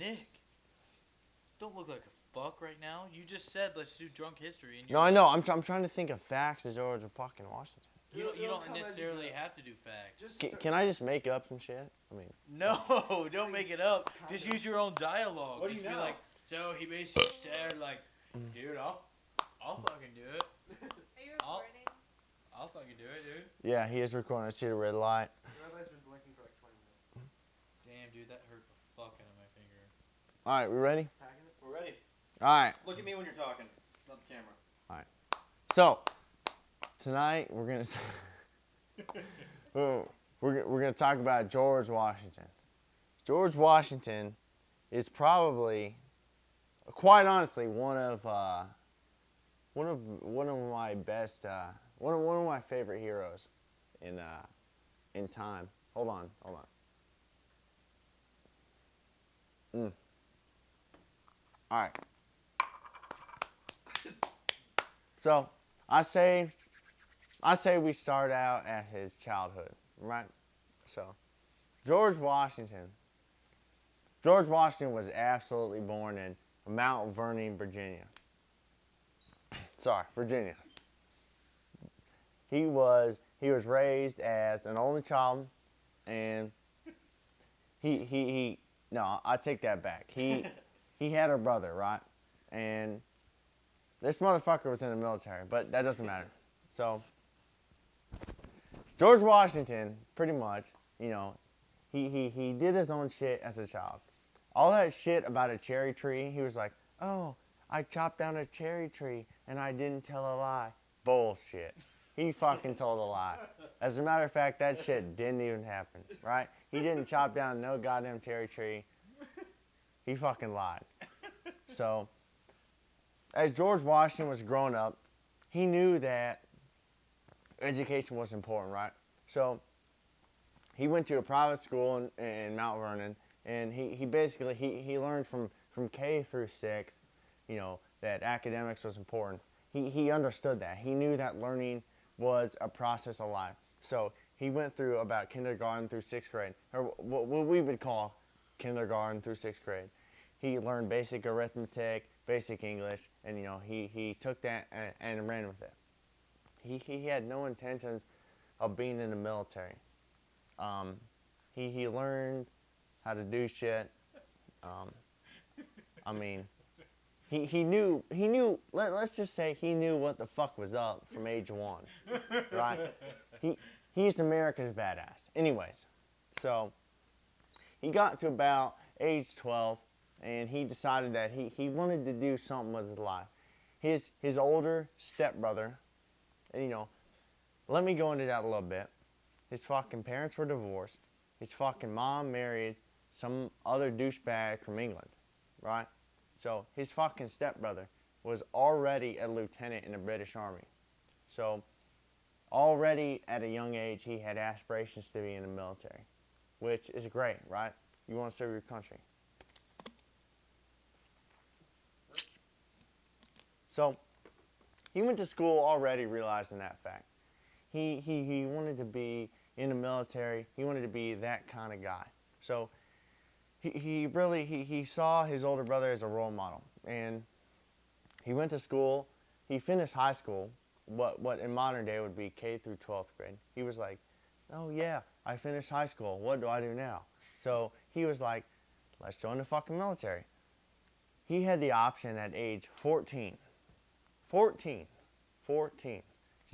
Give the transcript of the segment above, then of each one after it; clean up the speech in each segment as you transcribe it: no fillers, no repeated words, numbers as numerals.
Nick, don't look like a fuck right now. You just said let's do drunk history. And No, I know. I'm trying to think of facts as George fucking Washington. You don't necessarily have to do facts. Can I just make up some shit? I mean, no, don't make it up. Just use your own dialogue. What do just you be know? like, so he basically said, like, dude, I'll fucking do it. Are you recording? I'll fucking do it, dude. yeah, he is recording. I see the red light. The red light's been blinking for like 20 minutes. Damn, dude, that hurt the fuck out of my finger. All right, we ready? Packing it? We're ready. All right. Look at me when you're talking, not the camera. So tonight we're gonna we're gonna talk about George Washington. George Washington is probably, quite honestly, one of my best, one of my favorite heroes in time. Hold on. All right. So I say we start out at his childhood, right? So George Washington was absolutely born in Mount Vernon, Virginia. Sorry, Virginia. He was raised as an only child, and no, I take that back. He had a brother, right? And this motherfucker was in the military, but that doesn't matter. So George Washington, pretty much, you know, he did his own shit as a child. All that shit about a cherry tree, he was like, oh, I chopped down a cherry tree and I didn't tell a lie. Bullshit. He fucking told a lie. As a matter of fact, that shit didn't even happen, right? He didn't chop down no goddamn cherry tree. He fucking lied. So, as George Washington was growing up, he knew that education was important, right? So, he went to a private school in Mount Vernon, and he basically learned from K through 6, you know, that academics was important. He understood that. He knew that learning was a process of life. So he went through about kindergarten through 6th grade, or what we would call kindergarten through 6th grade. He learned basic arithmetic, basic English, and you know he took that and ran with it. He had no intentions of being in the military. He learned how to do shit. I mean, he knew. Let's just say he knew what the fuck was up from age 1, right? He's America's badass. Anyways, so he got to about age 12, and he decided that he wanted to do something with his life. His older stepbrother, and you know, let me go into that a little bit. His fucking parents were divorced. His fucking mom married some other douchebag from England, right? So his fucking stepbrother was already a lieutenant in the British Army. So already at a young age, he had aspirations to be in the military, which is great, right? You want to serve your country. So he went to school already realizing that fact. He wanted to be in the military. He wanted to be that kind of guy. So he saw his older brother as a role model, and he went to school. He finished high school, what in modern day would be K through 12th grade. He was like, oh yeah, I finished high school. What do I do now? So he was like, let's join the fucking military. He had the option at age 14 to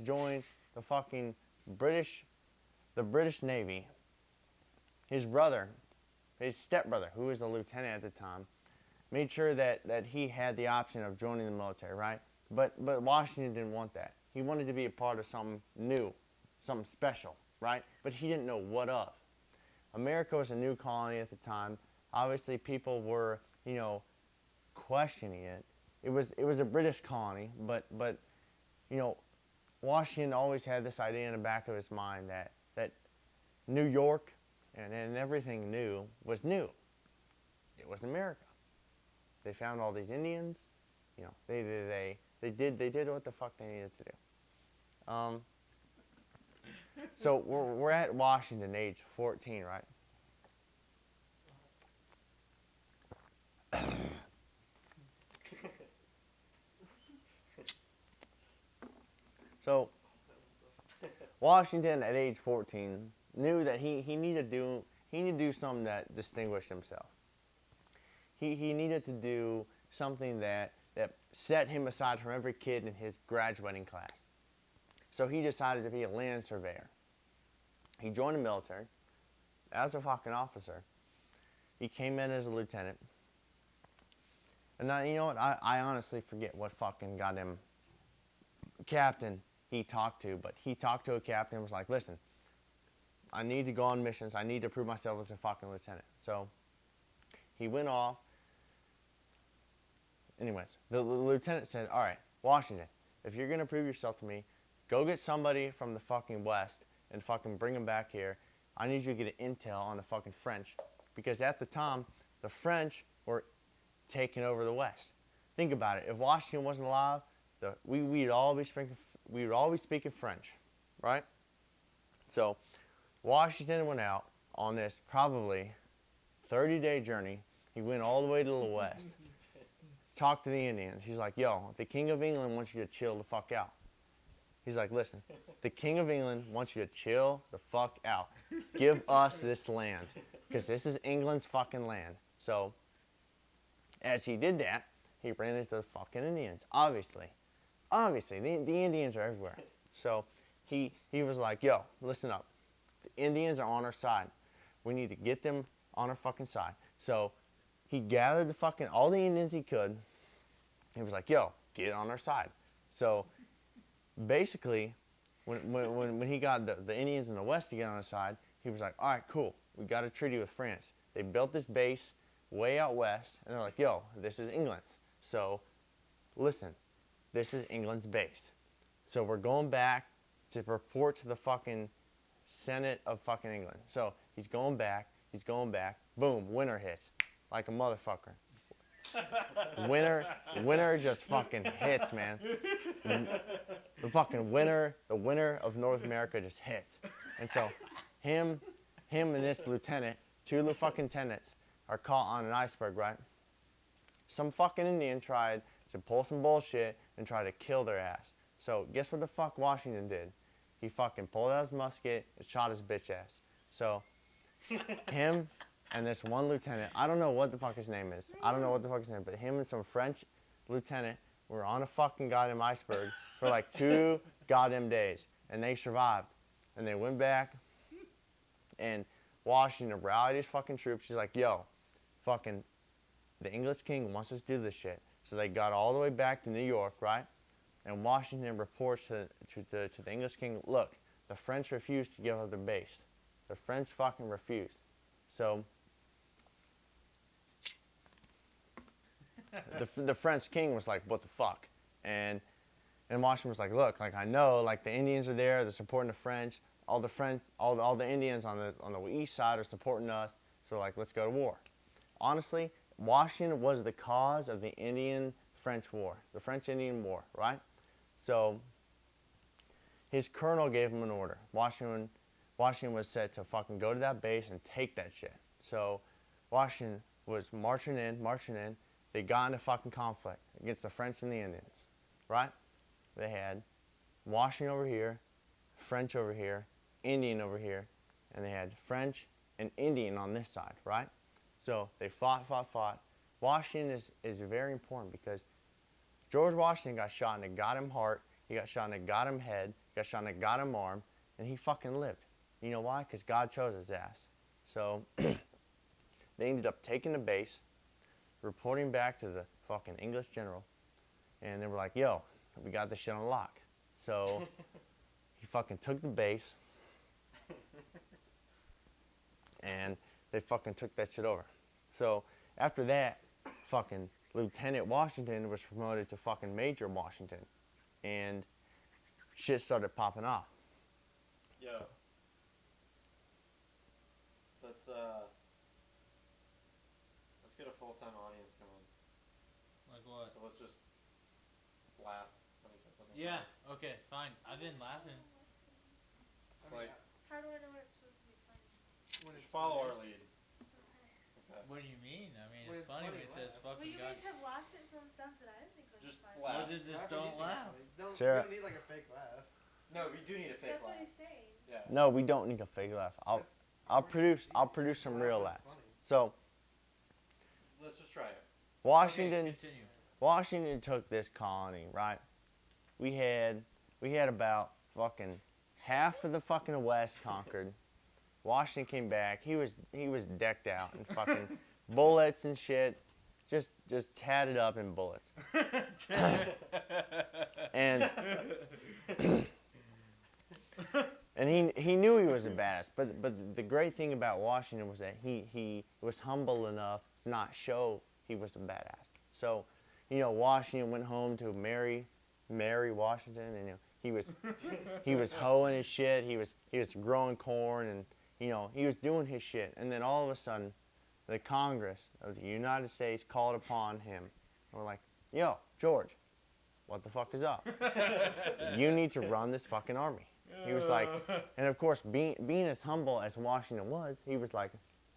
join the fucking British Navy. His brother, his stepbrother, who was a lieutenant at the time, made sure that he had the option of joining the military, right? But Washington didn't want that. He wanted to be a part of something new, something special, right? But he didn't know what of. America was a new colony at the time. Obviously, people were, you know, questioning it. It was a British colony, but you know, Washington always had this idea in the back of his mind that New York and everything new was new. It was America. They found all these Indians. You know, they did what the fuck they needed to do. So we're at Washington, age 14, right? So Washington at age 14 knew that he needed to do something that distinguished himself. He needed to do something that set him aside from every kid in his graduating class. So he decided to be a land surveyor. He joined the military as a fucking officer. He came in as a lieutenant. And now, you know what? I honestly forget what fucking goddamn captain he talked to, but he talked to a captain and was like, listen, I need to go on missions. I need to prove myself as a fucking lieutenant. So he went off. Anyways, the lieutenant said, all right, Washington, if you're going to prove yourself to me, go get somebody from the fucking West and fucking bring them back here. I need you to get an intel on the fucking French. Because at the time, the French were taking over the West. Think about it. If Washington wasn't alive, we'd all be speaking French, right? So Washington went out on this probably 30-day journey. He went all the way to the West. Talked to the Indians. He's like, yo, the King of England wants you to chill the fuck out. He's like, listen, the King of England wants you to chill the fuck out. Give us this land. Because this is England's fucking land. So, as he did that, he ran into the fucking Indians. Obviously, the Indians are everywhere. So, he was like, yo, listen up. The Indians are on our side. We need to get them on our fucking side. So, he gathered all the Indians he could. He was like, yo, get on our side. So, basically, when he got the Indians in the West to get on his side, he was like, all right, cool. We got a treaty with France. They built this base way out west, and they're like, yo, this is England's. So, listen, this is England's base. So we're going back to report to the fucking Senate of fucking England. So he's going back. Boom, winter hits like a motherfucker. Winter just fucking hits, man. The fucking winter of North America just hits. And so him and this lieutenant, two of the fucking tenants, are caught on an iceberg, right? Some fucking Indian tried to pull some bullshit and try to kill their ass. So guess what the fuck Washington did? He fucking pulled out his musket and shot his bitch ass. So him and this one lieutenant, I don't know what the fuck his name is. But him and some French lieutenant were on a fucking goddamn iceberg for like 2 goddamn days. And they survived. And they went back. And Washington rallied his fucking troops. He's like, yo, fucking, the English king wants us to do this shit. So they got all the way back to New York, right? And Washington reports to the English king, look, the French refused to give up their base. The French fucking refused. So the French king was like, what the fuck? And Washington was like, look, like I know, like the Indians are there, they're supporting the French. All the Indians on the east side are supporting us. So like, let's go to war. Honestly, Washington was the cause of the Indian-French War, the French-Indian War, right? So his colonel gave him an order. Washington was set to fucking go to that base and take that shit. So Washington was marching in. They got into fucking conflict against the French and the Indians, right? They had Washington over here, French over here, Indian over here, and they had French and Indian on this side, right? So they fought. Washington is very important because George Washington got shot in the goddamn heart, he got shot in the goddamn head, got shot in the goddamn arm, and he fucking lived. You know why? Because God chose his ass. So they ended up taking the base, reporting back to the fucking English general, and they were like, yo, we got this shit on lock. So he fucking took the base, and they fucking took that shit over. So after that, fucking Lieutenant Washington was promoted to fucking Major Washington, and shit started popping off. Yo. Let's get a full-time audience going. Like what? So let's just laugh when he says something. Yeah, okay, fine. I've been laughing. Like, How do I know when it's supposed to be funny? When it's follow our funny. lead. Okay. What do you mean? I mean, When it's it's funny funny, when it says laugh. Well, fucking you God. guys have laughed at some stuff that I didn't think was Just funny. laugh. Well, just Laugh when don't you think it's laugh. funny. Don't, Sarah. You don't need like a fake laugh. No, we do need a fake That's what laugh. he's saying. Yeah. No, we don't need a fake laugh. I'll produce some real laughs. So Let's just try it. Washington Okay, continue. Washington took this colony, right? We had about fucking half of the fucking West conquered. Washington came back. He was decked out in fucking bullets and shit, just tatted up in bullets. and and he knew he was a badass. But the great thing about Washington was that he was humble enough to not show he was a badass. So, Washington went home to Mary Washington, and he was hoeing his shit. He was growing corn, and he was doing his shit. And then all of a sudden, the Congress of the United States called upon him. And we're like, yo, George, what the fuck is up? You need to run this fucking army. He was like, and of course, being as humble as Washington was, he was like,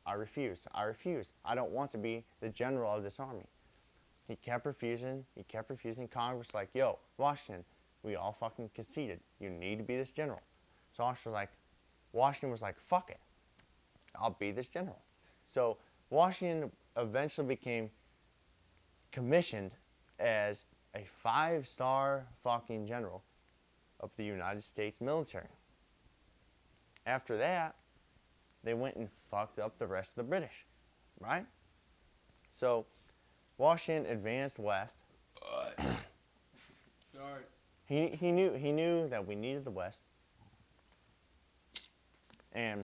I refuse. I don't want to be the general of this army. He kept refusing. Congress was like, yo, Washington, we all fucking conceded. You need to be this general. So Washington was like, fuck it. I'll be this general. So Washington eventually became commissioned as a 5-star fucking general of the United States military. After that, they went and fucked up the rest of the British, right? So Washington advanced west. Sorry. He knew that we needed the West. And